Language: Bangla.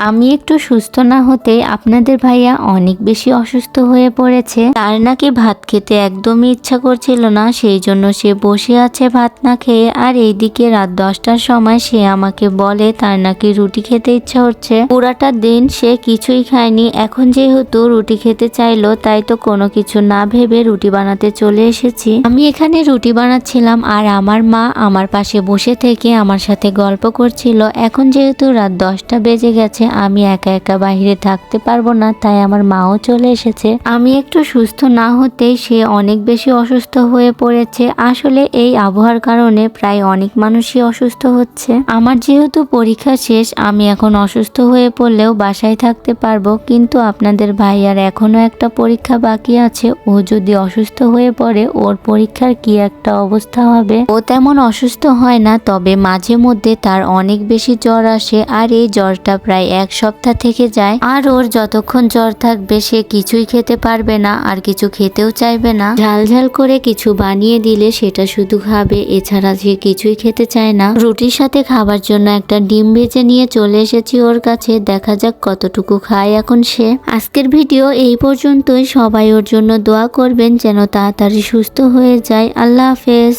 আমি একটু সুস্থ না হতেই আপনাদের ভাইয়া অনেক বেশি অসুস্থ হয়ে পড়েছে। তার নাকি ভাত খেতে একদমই ইচ্ছা করছিল না, সেই জন্য সে বসে আছে ভাত না খেয়ে। আর এইদিকে রাত 10টার সময় সে আমাকে বলে তার নাকি রুটি খেতে ইচ্ছা হচ্ছে। পুরাটা দিন সে কিছুই খায়নি, এখন যেহেতু রুটি খেতে চাইলো তাই তো কোনো কিছু না ভেবে রুটি বানাতে চলে এসেছি। আমি এখানে রুটি বানাচ্ছিলাম আর আমার মা আমার পাশে বসে থেকে আমার সাথে গল্প করছিল। এখন যেহেতু রাত 10টা বেজে গেছে, আমি একা একা বাইরে থাকতে পারবো না, তাই আমার মাও চলে এসেছে। আমি একটু সুস্থ না হতেই সে অনেক বেশি অসুস্থ হয়ে পড়েছে। আসলে এই আবহাওয়ার কারণে প্রায় অনেক মানুষই অসুস্থ হচ্ছে। আমার যেহেতু পরীক্ষা শেষ, আমি এখন অসুস্থ হয়ে পড়লেও বাসায় থাকতে পারবো, কিন্তু আপনাদের ভাইয়ার এখনো একটা পরীক্ষা বাকি আছে। ও যদি অসুস্থ হয়ে পড়ে ওর পরীক্ষার কি একটা অবস্থা হবে। ও তেমন অসুস্থ হয় না, তবে মাঝে মধ্যে তার অনেক বেশি জ্বর আসে আর এই জ্বরটা প্রায় 1 সপ্তাহ থেকে যায়। আর ওর যতক্ষণ জ্বর থাকবে সে কিছুই খেতে পারবে না আর কিছু খেতেও চাইবে না। ঝাল ঝাল করে কিছু বানিয়ে দিলে সেটা শুধু খাবে, এছাড়া সে কিছুই খেতে চায় না। রুটির সাথে খাবার জন্য একটা ডিম ভেজে নিয়ে চলে এসেছি ওর কাছে, দেখা যাক কতটুকু খায় এখন সে। আজকের ভিডিও এই পর্যন্তই। সবাই ওর জন্য দোয়া করবেন যেন তাড়াতাড়ি সুস্থ হয়ে যায়। আল্লাহ হাফেজ।